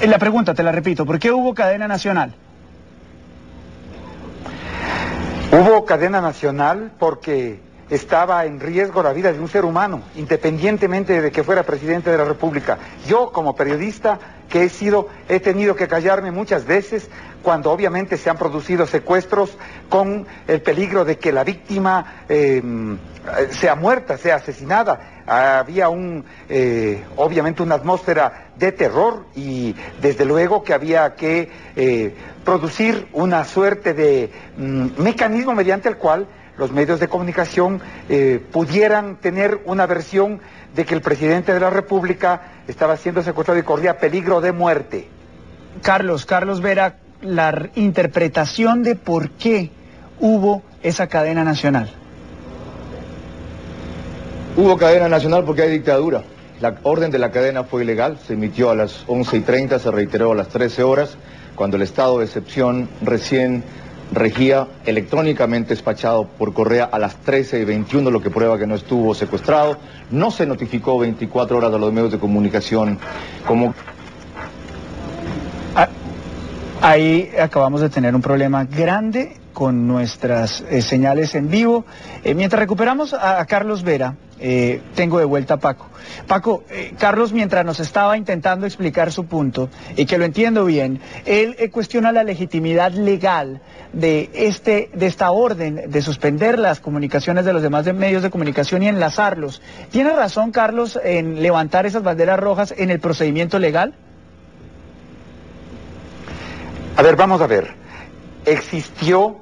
La pregunta, te la repito, ¿por qué hubo cadena nacional? Hubo cadena nacional porque estaba en riesgo la vida de un ser humano, independientemente de que fuera presidente de la República. Yo, como periodista que he tenido que callarme muchas veces cuando obviamente se han producido secuestros con el peligro de que la víctima sea muerta, sea asesinada. Había obviamente una atmósfera de terror y desde luego que había que producir una suerte de mecanismo mediante el cual los medios de comunicación pudieran tener una versión de que el presidente de la República estaba siendo secuestrado y corría peligro de muerte. Carlos Vera, la interpretación de por qué hubo esa cadena nacional. Hubo cadena nacional porque hay dictadura. La orden de la cadena fue ilegal, se emitió a las 11:30, se reiteró a las 13 horas, cuando el estado de excepción recién regía, electrónicamente despachado por Correa a las 13:21, lo que prueba que no estuvo secuestrado. No se notificó 24 horas a los medios de comunicación como... Ahí acabamos de tener un problema grande con nuestras señales en vivo. Mientras recuperamos a Carlos Vera, tengo de vuelta a Paco. Paco, Carlos, mientras nos estaba intentando explicar su punto, y que lo entiendo bien, él cuestiona la legitimidad legal de esta orden de suspender las comunicaciones de los demás medios de comunicación y enlazarlos. ¿Tiene razón, Carlos, en levantar esas banderas rojas en el procedimiento legal? A ver, vamos a ver. Existió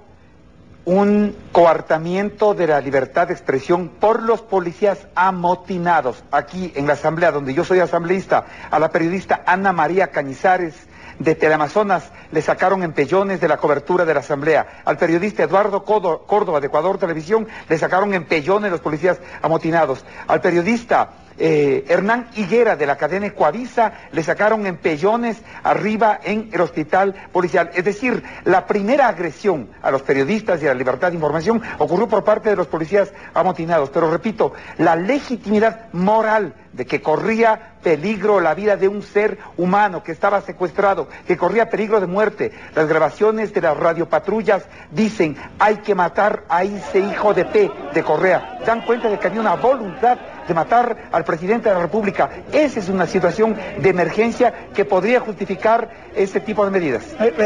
un coartamiento de la libertad de expresión por los policías amotinados. Aquí en la asamblea, donde yo soy asambleísta, a la periodista Ana María Cañizares de Teleamazonas le sacaron empellones de la cobertura de la asamblea. Al periodista Eduardo Córdoba de Ecuador Televisión le sacaron empellones los policías amotinados. Al periodista Hernán Higuera de la cadena Ecuavisa le sacaron empellones arriba en el hospital policial. Es decir, la primera agresión a los periodistas y a la libertad de información ocurrió por parte de los policías amotinados. Pero repito, la legitimidad moral de que corría peligro la vida de un ser humano que estaba secuestrado, que corría peligro de muerte. Las grabaciones de las radiopatrullas dicen: hay que matar a ese hijo de P de Correa. Dan cuenta de que había una voluntad de matar al presidente de la República. Esa es una situación de emergencia que podría justificar ese tipo de medidas.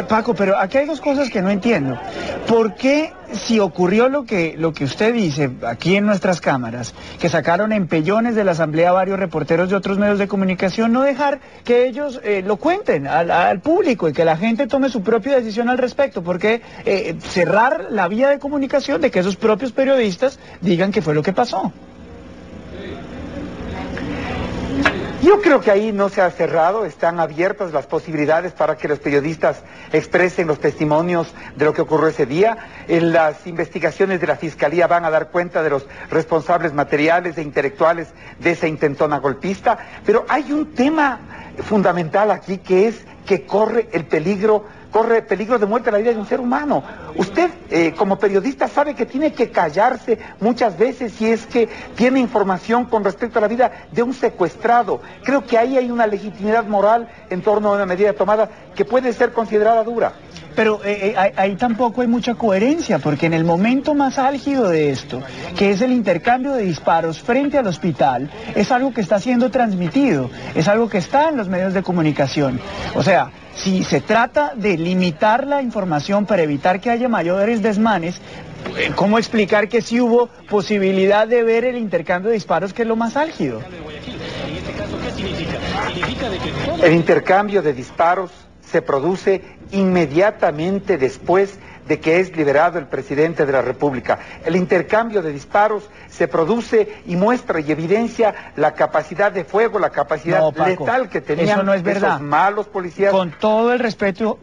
Paco, pero aquí hay dos cosas que no entiendo. ¿Por qué, si ocurrió lo que usted dice aquí en nuestras cámaras, que sacaron empellones de la asamblea varios reporteros de otros medios de comunicación, no dejar que ellos lo cuenten al público y que la gente tome su propia decisión al respecto? ¿Por qué cerrar la vía de comunicación de que esos propios periodistas digan qué fue lo que pasó? Yo creo que ahí no se ha cerrado, están abiertas las posibilidades para que los periodistas expresen los testimonios de lo que ocurrió ese día. En las investigaciones de la Fiscalía van a dar cuenta de los responsables materiales e intelectuales de esa intentona golpista, pero hay un tema fundamental aquí, que es que corre peligro de muerte a la vida de un ser humano. Usted, como periodista, sabe que tiene que callarse muchas veces si es que tiene información con respecto a la vida de un secuestrado. Creo que ahí hay una legitimidad moral en torno a una medida tomada que puede ser considerada dura. Pero ahí tampoco hay mucha coherencia, porque en el momento más álgido de esto, que es el intercambio de disparos frente al hospital, es algo que está siendo transmitido, es algo que está en los medios de comunicación. O sea, si se trata de limitar la información para evitar que haya mayores desmanes, ¿cómo explicar que sí hubo posibilidad de ver el intercambio de disparos, que es lo más álgido? El intercambio de disparos se produce inmediatamente después de que es liberado el presidente de la República. El intercambio de disparos se produce y muestra y evidencia la capacidad de fuego, la capacidad letal que tenían esos malos policías. Con todo el respeto,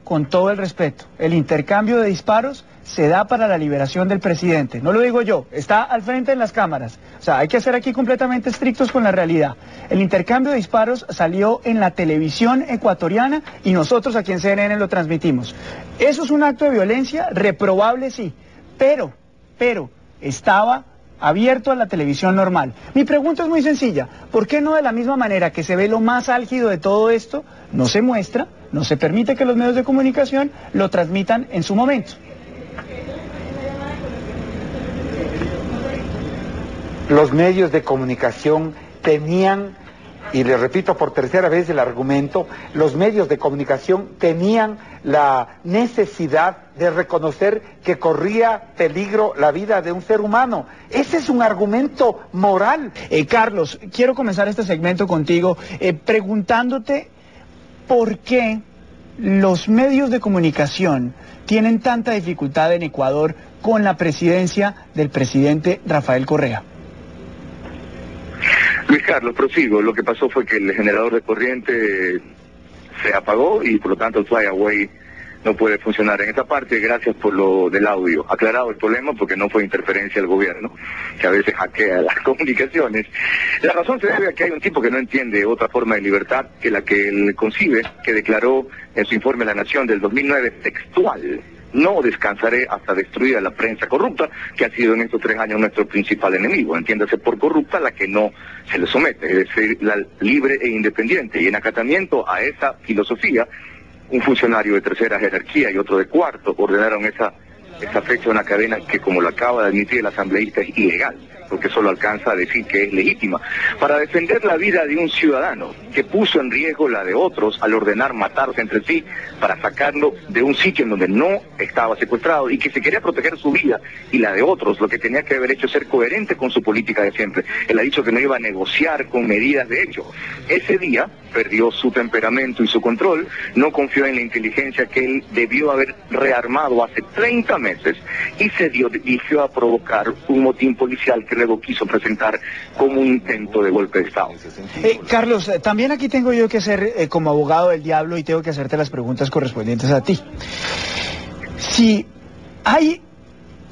el intercambio de disparos se da para la liberación del presidente. No lo digo yo, está al frente en las cámaras. O sea, hay que ser aquí completamente estrictos con la realidad. El intercambio de disparos salió en la televisión ecuatoriana y nosotros aquí en CNN lo transmitimos. Eso es un acto de violencia reprobable, sí, pero estaba abierto a la televisión normal. Mi pregunta es muy sencilla, ¿por qué no de la misma manera que se ve lo más álgido de todo esto, no se muestra, no se permite que los medios de comunicación lo transmitan en su momento? Los medios de comunicación tenían, y le repito por tercera vez el argumento, los medios de comunicación tenían la necesidad de reconocer que corría peligro la vida de un ser humano. Ese es un argumento moral. Carlos, quiero comenzar este segmento contigo preguntándote por qué los medios de comunicación tienen tanta dificultad en Ecuador con la presidencia del presidente Rafael Correa. Luis Carlos, prosigo. Lo que pasó fue que el generador de corriente se apagó y por lo tanto el flyaway no puede funcionar en esta parte. Gracias por lo del audio. Aclarado el problema porque no fue interferencia del gobierno, que a veces hackea las comunicaciones. La razón se debe a que hay un tipo que no entiende otra forma de libertad que la que él concibe, que declaró en su informe a la Nación del 2009 textual: no descansaré hasta destruir a la prensa corrupta, que ha sido en estos 3 años nuestro principal enemigo. Entiéndase por corrupta la que no se le somete, es decir, la libre e independiente. Y en acatamiento a esa filosofía, un funcionario de tercera jerarquía y otro de cuarto ordenaron esa fecha de una cadena que, como lo acaba de admitir el asambleísta, es ilegal, porque solo alcanza a decir que es legítima, para defender la vida de un ciudadano que puso en riesgo la de otros al ordenar matarse entre sí para sacarlo de un sitio en donde no estaba secuestrado y que se quería proteger su vida y la de otros. Lo que tenía que haber hecho es ser coherente con su política de siempre. Él ha dicho que no iba a negociar con medidas de hecho. Ese día perdió su temperamento y su control, no confió en la inteligencia que él debió haber rearmado hace 30 meses y se dirigió a provocar un motín policial que luego quiso presentar como un intento de golpe de Estado. Carlos, también aquí tengo yo que ser como abogado del diablo y tengo que hacerte las preguntas correspondientes a ti. Si hay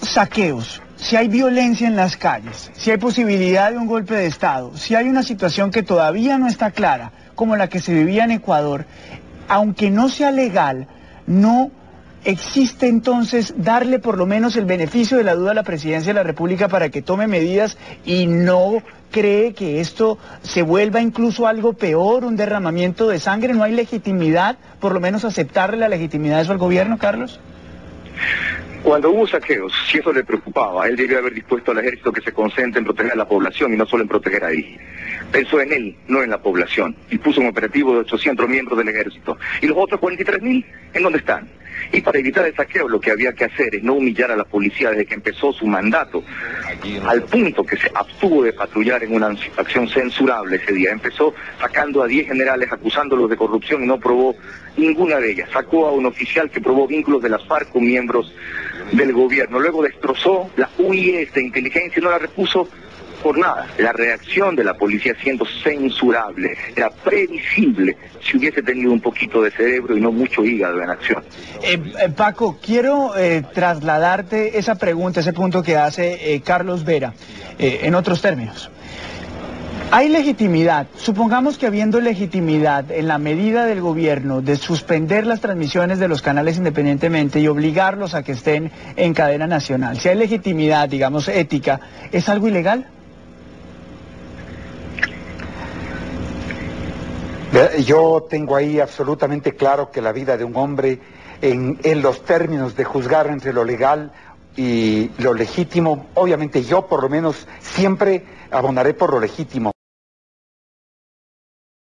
saqueos, si hay violencia en las calles, si hay posibilidad de un golpe de Estado, si hay una situación que todavía no está clara, como la que se vivía en Ecuador, aunque no sea legal, no existe entonces darle por lo menos el beneficio de la duda a la presidencia de la República para que tome medidas y no cree que esto se vuelva incluso algo peor, un derramamiento de sangre. ¿No hay legitimidad, por lo menos aceptarle la legitimidad de eso al gobierno, Carlos? Cuando hubo saqueos, si eso le preocupaba, él debió haber dispuesto al ejército que se concentre en proteger a la población y no solo en proteger ahí. Pensó en él, no en la población, y puso un operativo de 800 miembros del ejército. ¿Y los otros 43.000? ¿En dónde están? Y para evitar el saqueo lo que había que hacer es no humillar a la policía desde que empezó su mandato, al punto que se abstuvo de patrullar en una acción censurable ese día. Empezó sacando a 10 generales, acusándolos de corrupción y no probó ninguna de ellas. Sacó a un oficial que probó vínculos de las FARC con miembros del gobierno. Luego destrozó la UIS de inteligencia y no la repuso por nada. La reacción de la policía siendo censurable era previsible si hubiese tenido un poquito de cerebro y no mucho hígado en acción. Paco, quiero trasladarte esa pregunta, ese punto que hace Carlos Vera, en otros términos. ¿Hay legitimidad? Supongamos que habiendo legitimidad en la medida del gobierno de suspender las transmisiones de los canales independientemente y obligarlos a que estén en cadena nacional, si hay legitimidad, digamos, ética, ¿es algo ilegal? Yo tengo ahí absolutamente claro que la vida de un hombre, en los términos de juzgar entre lo legal y lo legítimo, obviamente yo por lo menos siempre abonaré por lo legítimo.